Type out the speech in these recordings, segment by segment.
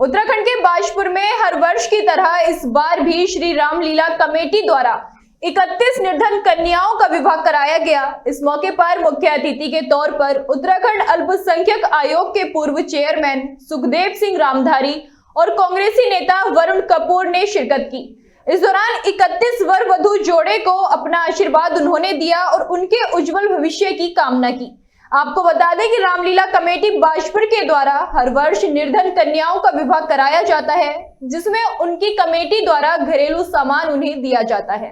उत्तराखंड के बाजपुर में हर वर्ष की तरह इस बार भी श्री रामलीला कमेटी द्वारा 31 निर्धन कन्याओं का विवाह कराया गया। इस मौके पर मुख्य अतिथि के तौर पर उत्तराखंड अल्पसंख्यक आयोग के पूर्व चेयरमैन सुखदेव सिंह रामधारी और कांग्रेसी नेता वरुण कपूर ने शिरकत की। इस दौरान 31 वर वधू जोड़े को अपना आशीर्वाद उन्होंने दिया और उनके उज्जवल भविष्य की कामना की। आपको बता दें कि रामलीला कमेटी बाजपुर के द्वारा हर वर्ष निर्धन कन्याओं का विवाह कराया जाता है, जिसमें उनकी कमेटी द्वारा घरेलू सामान उन्हें दिया जाता है।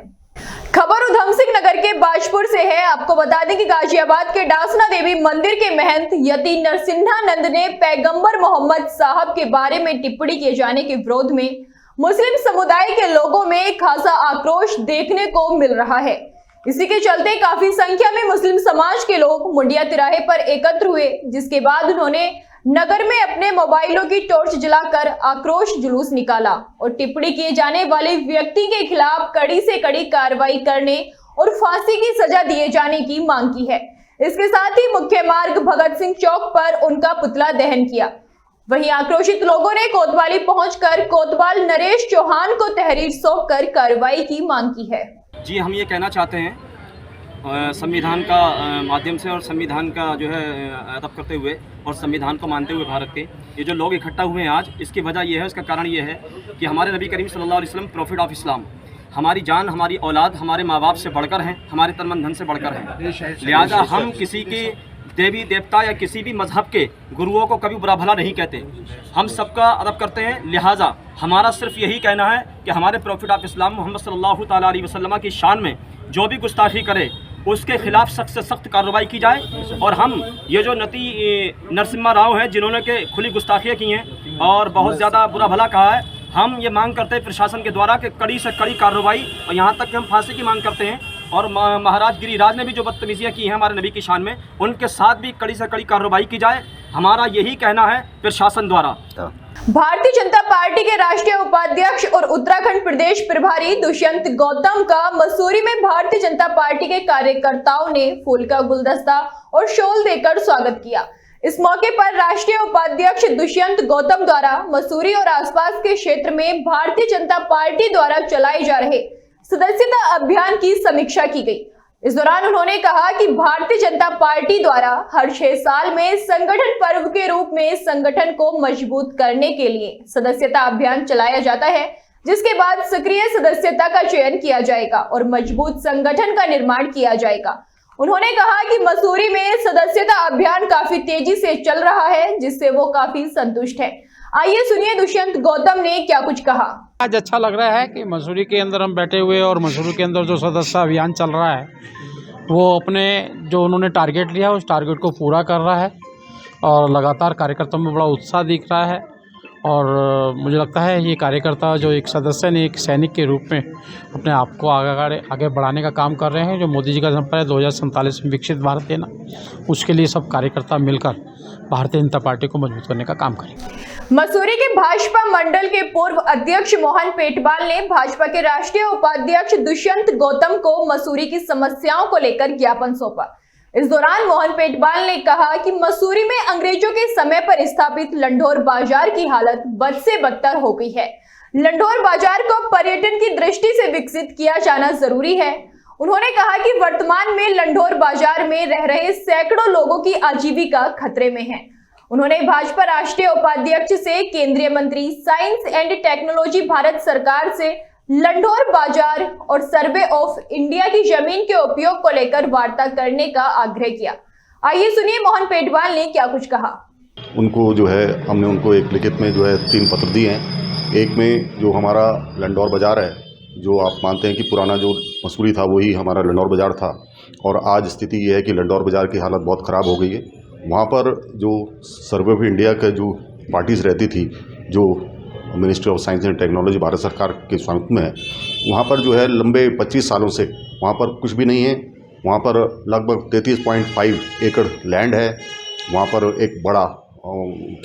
खबर उधम सिंह नगर के बाजपुर से है। आपको बता दें कि गाजियाबाद के डासना देवी मंदिर के महंत यति नरसिंहानंद ने पैगंबर मोहम्मद साहब के बारे में टिप्पणी किए जाने के विरोध में मुस्लिम समुदाय के लोगों में खासा आक्रोश देखने को मिल रहा है। इसी के चलते काफी संख्या में मुस्लिम समाज के लोग मुंडिया तिराहे पर एकत्र हुए, जिसके बाद उन्होंने नगर में अपने मोबाइलों की टॉर्च जलाकर आक्रोश जुलूस निकाला और टिप्पणी किए जाने वाले व्यक्ति के खिलाफ कड़ी से कड़ी कार्रवाई करने और फांसी की सजा दिए जाने की मांग की है। इसके साथ ही मुख्य मार्ग भगत सिंह चौक पर उनका पुतला दहन किया। वहीं आक्रोशित लोगों ने कोतवाली पहुंचकर कोतवाल नरेश चौहान को तहरीर सौंपकर कार्रवाई की मांग की है। जी, हम ये कहना चाहते हैं संविधान का माध्यम से और संविधान का जो है अदब करते हुए और संविधान को मानते हुए भारत के ये जो लोग इकट्ठा हुए हैं आज, इसकी वजह ये है, इसका कारण ये है कि हमारे नबी करीम सल्लल्लाहु अलैहि वसल्लम प्रॉफिट ऑफ इस्लाम हमारी जान, हमारी औलाद, हमारे माँ बाप से बढ़कर हैं, हमारे तन मन धन से बढ़कर हैं। लिहाजा हम किसी के देवी देवता या किसी भी मजहब के गुरुओं को कभी बुरा भला नहीं कहते, हम सबका अदब करते हैं। लिहाजा हमारा सिर्फ यही कहना है कि हमारे प्रॉफिट ऑफ इस्लाम मोहम्मद सल्लल्लाहु ताला अलैहि वसल्लम की शान में जो भी गुस्ताखी करे उसके खिलाफ सख्त से सख्त कार्रवाई की जाए। और हम ये जो नरसिम्हा राव हैं जिन्होंने के खुली गुस्ताखियाँ की हैं और बहुत ज़्यादा बुरा भला कहा है, हम ये मांग करते हैं प्रशासन के द्वारा कि कड़ी से कड़ी कार्रवाई, और यहाँ तक कि हम फांसी की मांग करते हैं। और महाराज गिरिराज ने भी जो बदतमीजियाँ की हैं हमारे नबी की शान में, उनके साथ भी कड़ी से कड़ी कार्रवाई की जाए। हमारा यही कहना है प्रशासन द्वारा। भारतीय जनता पार्टी के राष्ट्रीय उपाध्यक्ष और उत्तराखंड प्रदेश प्रभारी दुष्यंत गौतम का मसूरी में भारतीय जनता पार्टी के कार्यकर्ताओं ने फूल का गुलदस्ता और शॉल देकर स्वागत किया। इस मौके पर राष्ट्रीय उपाध्यक्ष दुष्यंत गौतम द्वारा मसूरी और आसपास के क्षेत्र में भारतीय जनता पार्टी द्वारा चलाए जा रहे सदस्यता अभियान की समीक्षा की गई। इस दौरान उन्होंने कहा कि भारतीय जनता पार्टी द्वारा हर 6 साल में संगठन पर्व के रूप में संगठन को मजबूत करने के लिए सदस्यता अभियान चलाया जाता है, जिसके बाद सक्रिय सदस्यता का चयन किया जाएगा और मजबूत संगठन का निर्माण किया जाएगा। उन्होंने कहा कि मसूरी में सदस्यता अभियान काफी तेजी से चल रहा है, जिससे वो काफी संतुष्ट है। आइए सुनिए दुष्यंत गौतम ने क्या कुछ कहा। आज अच्छा लग रहा है कि मसूरी के अंदर हम बैठे हुए और मसूरी के अंदर जो सदस्यता अभियान चल रहा है वो अपने जो उन्होंने टारगेट लिया उस टारगेट को पूरा कर रहा है और लगातार कार्यकर्ताओं में बड़ा उत्साह दिख रहा है। और मुझे लगता है ये कार्यकर्ता जो एक सदस्य ने एक सैनिक के रूप में अपने आप को आगे बढ़ाने का काम कर रहे हैं। जो मोदी जी का संकल्प है 2047 में विकसित भारत देना, उसके लिए सब कार्यकर्ता मिलकर भारतीय जनता पार्टी को मजबूत करने का काम करेंगे। मसूरी के भाजपा मंडल के पूर्व अध्यक्ष मोहन पेटवाल ने भाजपा के राष्ट्रीय उपाध्यक्ष दुष्यंत गौतम को मसूरी की समस्याओं को लेकर ज्ञापन सौंपा। इस दौरान मोहन पेटवाल ने कहा कि मसूरी में अंग्रेजों के समय पर स्थापित लंढोर बाजार की हालत बद से बदतर हो गई है। लंढोर बाजार को पर्यटन की दृष्टि से विकसित किया जाना जरूरी है। उन्होंने कहा कि वर्तमान में लंढोर बाजार में रह रहे सैकड़ों लोगों की आजीविका खतरे में है। उन्होंने भाजपा राष्ट्रीय उपाध्यक्ष से केंद्रीय मंत्री साइंस एंड टेक्नोलॉजी भारत सरकार से लंढोर बाजार और सर्वे ऑफ इंडिया की जमीन के उपयोग को लेकर वार्ता करने का आग्रह किया। आइए सुनिए मोहन पेटवाल ने क्या कुछ कहा। उनको जो है हमने उनको एक लिखित में जो है 3 पत्र दिए हैं। एक में जो हमारा लंढोर बाजार है, जो आप मानते हैं कि पुराना जो मसूरी था वही हमारा लंढोर बाजार था, और आज स्थिति ये है कि लंढोर बाजार की हालत बहुत ख़राब हो गई है। वहाँ पर जो सर्वे ऑफ इंडिया का जो पार्टीज़ रहती थी, जो ministry of science and technology Bharat सरकार के स्वामित्व में है, वहाँ पर जो है लंबे 25 सालों से वहाँ पर कुछ भी नहीं है। वहाँ पर लगभग 33.5 एकड़ लैंड है। वहाँ पर एक बड़ा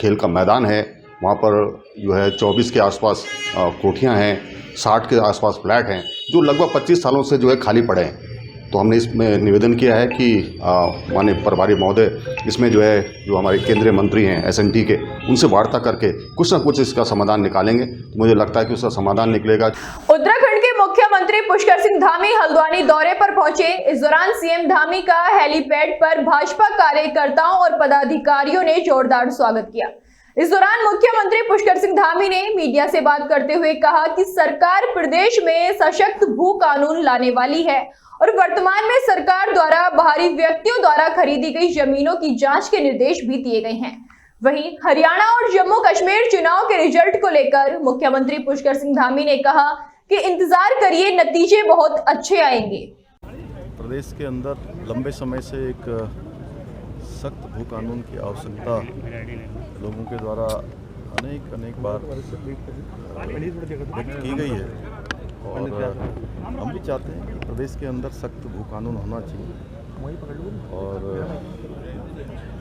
खेल का मैदान है। वहाँ पर जो है 24 के आसपास कोठियाँ हैं, 60 के आसपास फ्लैट हैं, जो लगभग 25 सालों से जो है खाली पड़े हैं। तो हमने इसमें निवेदन किया है कि माननीय प्रभारी महोदय इसमें जो है जो हमारे केंद्रीय मंत्री हैं SNT के, उनसे वार्ता करके कुछ ना कुछ इसका समाधान निकालेंगे। तो मुझे लगता है कि उसका समाधान निकलेगा। उत्तराखंड के मुख्यमंत्री पुष्कर सिंह धामी हल्द्वानी दौरे पर पहुंचे। इस दौरान सीएम धामी का हेलीपैड पर भाजपा कार्यकर्ताओं और पदाधिकारियों ने जोरदार स्वागत किया। इस दौरान मुख्यमंत्री पुष्कर सिंह धामी ने मीडिया से बात करते हुए कहा कि सरकार प्रदेश में सशक्त भू कानून लाने वाली है और वर्तमान में सरकार द्वारा बाहरी व्यक्तियों द्वारा खरीदी गई जमीनों की जांच के निर्देश भी दिए गए हैं। वहीं हरियाणा और जम्मू कश्मीर चुनाव के रिजल्ट को लेकर मुख्यमंत्री पुष्कर सिंह धामी ने कहा कि इंतजार करिए, नतीजे बहुत अच्छे आएंगे। प्रदेश के अंदर लंबे समय से एक सख्त भू कानून की आवश्यकता लोगों के द्वारा अनेक बार व्यक्त की गई है और हम भी चाहते हैं कि प्रदेश के अंदर सख्त भू कानून होना चाहिए। और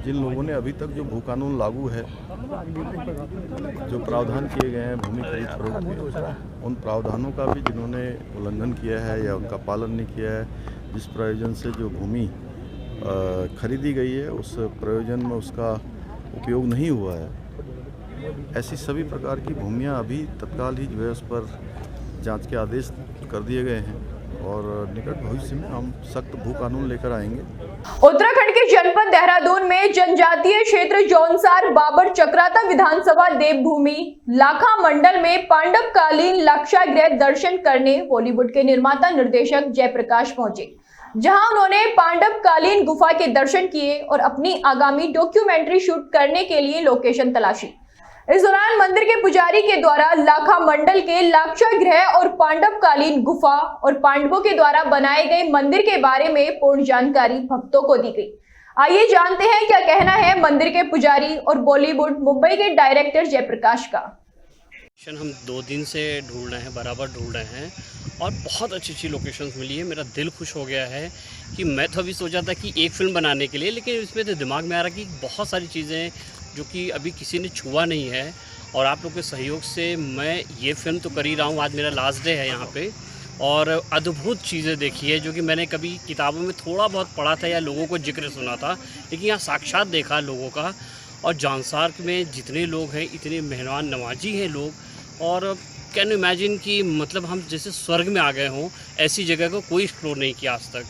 जिन लोगों ने अभी तक जो भू कानून लागू है, जो प्रावधान किए गए हैं भूमि खरीद फरोख्त के, उन प्रावधानों का भी जिन्होंने उल्लंघन किया है या उनका पालन नहीं किया है, जिस प्रयोजन से जो भूमि खरीदी गई है उस प्रयोजन में उसका उपयोग नहीं हुआ है, ऐसी सभी प्रकार की भूमियां अभी तत्काल ही जो है उस पर जांच के आदेश कर दिए गए हैं और निकट भविष्य में हम सख्त भू कानून लेकर आएंगे। उत्तराखंड के जनपद देहरादून में जनजातीय क्षेत्र जौनसार बाबर चक्राता विधानसभा देवभूमि लाखा मंडल में पांडवकालीन लाक्षागृह दर्शन करने बॉलीवुड के निर्माता निर्देशक जयप्रकाश पहुंचे, जहां उन्होंने पांडवकालीन गुफा के दर्शन किए और अपनी आगामी डॉक्यूमेंट्री शूट करने के लिए लोकेशन तलाशी। इस दौरान मंदिर के पुजारी के द्वारा लाखा मंडल के लाक्षागृह और पांडवकालीन गुफा और पांडवों के द्वारा बनाए गए मंदिर के बारे में पूर्ण जानकारी भक्तों को दी गई। आइए जानते हैं क्या कहना है मंदिर के पुजारी और बॉलीवुड मुंबई के डायरेक्टर जयप्रकाश का। हम 2 दिन से ढूंढ रहे हैं, बराबर ढूंढ रहे हैं और बहुत अच्छी लोकेशंस मिली है। मेरा दिल खुश हो गया है कि मैं तो अभी सोचा था कि एक फ़िल्म बनाने के लिए, लेकिन इसमें तो दिमाग में आ रहा कि बहुत सारी चीज़ें जो कि अभी किसी ने छुआ नहीं है और आप लोग के सहयोग से मैं ये फ़िल्म तो कर ही रहा हूँ। आज मेरा लास्ट डे है यहाँ पे और अद्भुत चीज़ें देखी है जो कि मैंने कभी किताबों में थोड़ा बहुत पढ़ा था या लोगों को जिक्र सुना था, लेकिन यहाँ साक्षात देखा लोगों का। और जौनसार में जितने लोग हैं इतने मेहमान नवाजी हैं लोग, और कैन यू इमेजिन कि मतलब हम जैसे स्वर्ग में आ गए हों, ऐसी जगह को कोई एक्सप्लोर नहीं किया आज तक।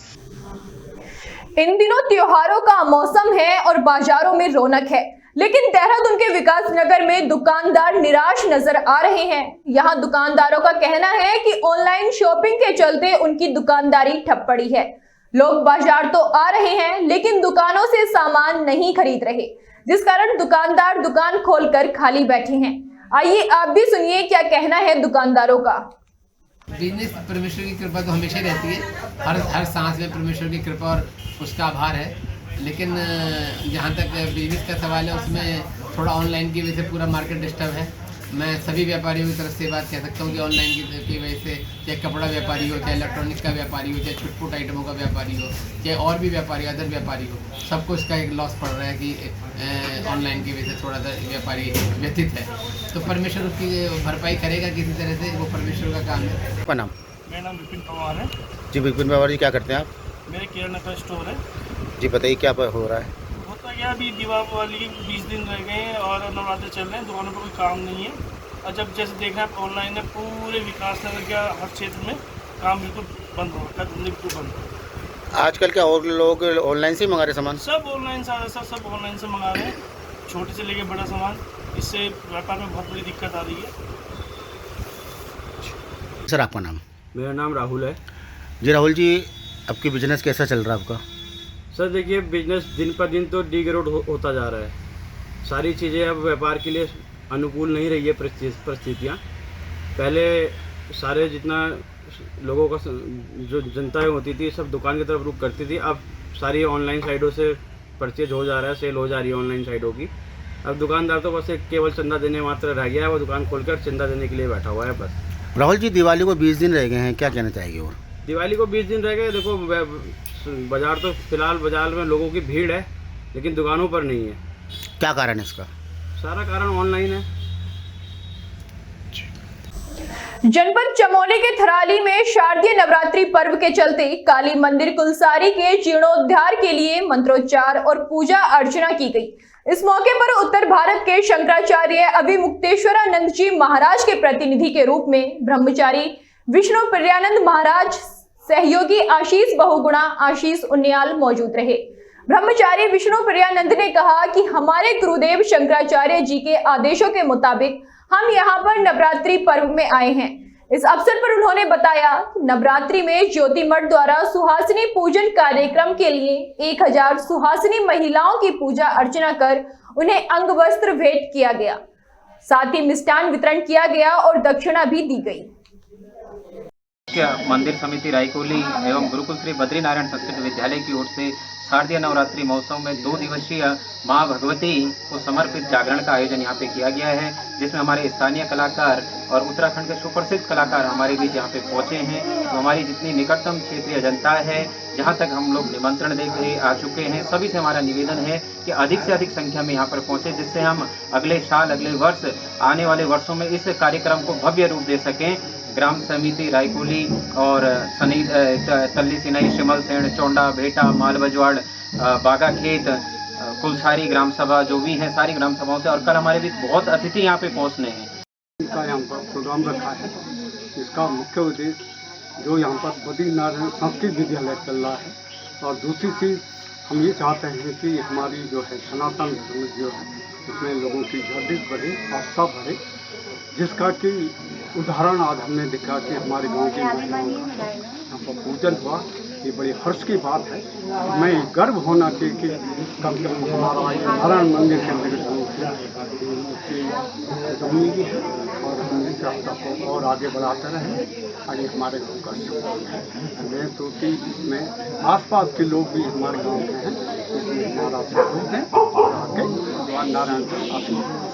इन दिनों त्योहारों का मौसम है और बाजारों में रौनक है, लेकिन देहरादून के विकास नगर में दुकानदार निराश नजर आ रहे हैं। यहाँ दुकानदारों का कहना है कि ऑनलाइन शॉपिंग के चलते उनकी दुकानदारी ठप पड़ी है। लोग बाजार तो आ रहे हैं लेकिन दुकानों से सामान नहीं खरीद रहे, जिस कारण दुकानदार दुकान खोलकर खाली बैठे हैं। आइए आप भी सुनिए क्या कहना है दुकानदारों का। बिजनेस परमेश्वर की कृपा तो हमेशा रहती है, हर सांस में परमेश्वर की कृपा और उसका आभार है। लेकिन जहाँ तक बिजनेस का सवाल है उसमें थोड़ा ऑनलाइन की वजह से पूरा मार्केट डिस्टर्ब है। मैं सभी व्यापारियों की तरफ से बात कह सकता हूँ कि ऑनलाइन की वजह से चाहे कपड़ा व्यापारी हो, चाहे इलेक्ट्रॉनिक का व्यापारी हो, चाहे छुटपुट आइटमों का व्यापारी हो, चाहे और भी व्यापारी अदर व्यापारी हो, सबको इसका एक लॉस पड़ रहा है कि ऑनलाइन की वजह से थोड़ा सा व्यापारी व्यथित है। तो परमेश्वर उसकी भरपाई करेगा किसी तरह से, वो परमेश्वर का काम है। आपका नाम? मेरा नाम विपिन पवार है। जी विपिन पवार जी, क्या करते हैं आप? मेरे किराना का स्टोर है। जी बताइए क्या हो रहा है? होता क्या, अभी दीपावली के 20 दिन रह गए हैं और नवरात्र चल रहे हैं, दुकानों पर कोई काम नहीं है। और जब जैसे देख रहे हैं आप ऑनलाइन है, पूरे विकास नगर के हर क्षेत्र में काम बिल्कुल बंद हो रखा है, धंधे बिल्कुल बंद हो। आजकल क्या और लोग ऑनलाइन से ही मंगा रहे सामान? सब ऑनलाइन सारा सब ऑनलाइन से मंगा रहे हैं, छोटे से लेके बड़ा सामान। इससे व्यापार में बहुत बड़ी दिक्कत आ रही है। सर आपका नाम? मेरा नाम राहुल है। जी राहुल जी, आपकी बिजनेस कैसा चल रहा है आपका? सर देखिए, बिजनेस दिन पर दिन तो डिग्रेड होता जा रहा है। सारी चीज़ें अब व्यापार के लिए अनुकूल नहीं रही है परिस्थितियाँ। पहले सारे जितना लोगों का जो जनता होती थी सब दुकान की तरफ रुख करती थी, अब सारी ऑनलाइन साइटों से परचेज हो जा रहा है, सेल हो जा रही है ऑनलाइन साइटों की। अब दुकानदार तो बस एक केवल चंदा देने मात्र रह गया है, वो दुकान खोलकर चंदा देने के लिए बैठा हुआ है बस। राहुल जी, दिवाली को 20 दिन रह गए हैं, क्या कहना चाहेंगे? और दिवाली को 20 दिन रह गए। देखो बाज़ार तो फिलहाल बाज़ार में लोगों की भीड़ है, लेकिन दुकानों पर नहीं है। क्या कारण है इसका? सारा कारण ऑनलाइन है। जनपद चमोली के थराली में शारदीय नवरात्रि पर्व के चलते काली मंदिर कुलसारी के जीर्णोद्धार के लिए मंत्रोच्चार और पूजा अर्चना की गई। इस मौके पर उत्तर भारत के शंकराचार्य अभिमुक्तेश्वरानंद जी महाराज के प्रतिनिधि के रूप में ब्रह्मचारी विष्णु प्रियानंद महाराज, सहयोगी आशीष बहुगुणा आशीष उन्याल मौजूद रहे। ब्रह्मचारी विष्णु प्रियानंद ने कहा कि हमारे गुरुदेव शंकराचार्य जी के आदेशों के मुताबिक हम यहाँ पर नवरात्रि पर्व में आए हैं। इस अवसर पर उन्होंने बताया कि नवरात्रि में ज्योति मठ द्वारा सुहासिनी पूजन कार्यक्रम के लिए 1000 सुहासिनी महिलाओं की पूजा अर्चना कर उन्हें अंग वस्त्र भेंट किया गया। साथ ही मिष्ठान वितरण किया गया और दक्षिणा भी दी गई। मंदिर समिति रायकोली एवं गुरुकुल श्री बद्रीनारायण संस्कृत विद्यालय की ओर से शारदीय नवरात्रि महोत्सव में 2 दिवसीय मां भगवती को समर्पित जागरण का आयोजन यहाँ पे किया गया है, जिसमें हमारे स्थानीय कलाकार और उत्तराखंड के सुप्रसिद्ध कलाकार हमारे बीच यहाँ पे पहुँचे हैं। तो हमारी जितनी निकटतम क्षेत्रीय जनता है, जहाँ तक हम लोग निमंत्रण दे के आ चुके हैं, सभी से हमारा निवेदन है कि अधिक से अधिक संख्या में यहाँ पर पहुँचे, जिससे हम अगले साल, अगले वर्ष, आने वाले वर्षों में इस कार्यक्रम को भव्य रूप दे सकें। ग्राम समिति रायकोली और तल्ली सिनाई, शिमल सेण, चौंडा, भेटा, माल बजवाड़, बागा खेत, कुलसारी ग्राम सभा जो भी हैं, सारी ग्राम सभाओं से, और कल हमारे भी बहुत अतिथि यहाँ पे पहुँचने हैं। इसका यहाँ पर प्रोग्राम रखा है। इसका मुख्य उद्देश्य जो यहाँ पर बद्रीनारायण संस्कृत विद्यालय चल रहा है, और दूसरी चीज़ हम ये चाहते हैं कि हमारी जो है सनातन धर्म जो है उसमें लोगों की गर्दिश बढ़े, आस्था बढ़े, जिसका कि उदाहरण आज हमने देखा कि हमारे गांव के महिलाओं का यहाँ पर पूजन हुआ। ये बड़ी हर्ष की बात है। मैं गर्व होना कि कम से कम हमारा नारायण मंदिर के अंतर्गत जमीनी है, और हम इस रास्ता को और आगे बढ़ाते रहें। आगे हमारे गाँव का मैं तो कि इसमें आसपास के लोग भी हमारे गाँव के हैं, इसमें हमारा सहयोग है और आगे भगवान नारायण का आशीर्वाद।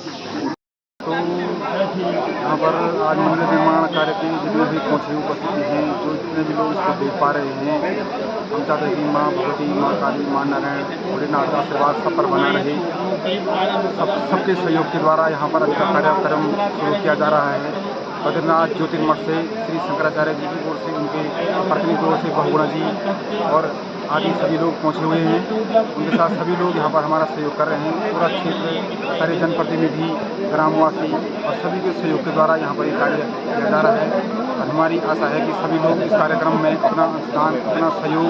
तो यहाँ पर आज मंदिर निर्माण कार्य के जितने भी पहुँचे उपस्थिति हैं, जो जितने भी लोग इसको देख पा रहे हैं, हम चाहते हैं कि माँ भगवती, माँ काली, माँ नारायण, भोलेनाथ का आशीर्वाद सब पर बना रहे। सबके सहयोग के द्वारा यहाँ पर अभी का कार्यक्रम शुरू किया जा रहा है। बद्रीनाथ ज्योतिर्मठ से श्री शंकराचार्य जी की ओर से, उनके प्रतिनिधि ओर से बहुगुणा जी और आदि सभी लोग पहुँचे हुए हैं। उनके साथ सभी लोग यहाँ पर हमारा सहयोग कर रहे हैं। पूरा क्षेत्र, सारे जनप्रतिनिधि, ग्रामवासी और सभी के सहयोग के द्वारा यहाँ पर ये कार्य किया जा रहा है। और हमारी आशा है कि सभी लोग इस कार्यक्रम में अपना अंशदान, अपना सहयोग,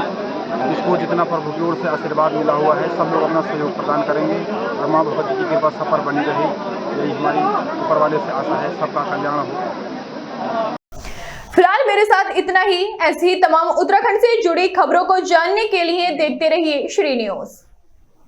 इसको जितना प्रभु की ओर से आशीर्वाद मिला हुआ है, सब लोग अपना सहयोग प्रदान करेंगे और माँ भगवती की कृपा सब पर बनी रहे। यही हमारी ऊपर वाले से आशा है, सबका कल्याण हो। फिलहाल मेरे साथ इतना ही। ऐसी ही तमाम उत्तराखंड से जुड़ी खबरों को जानने के लिए देखते रहिए श्री न्यूज़।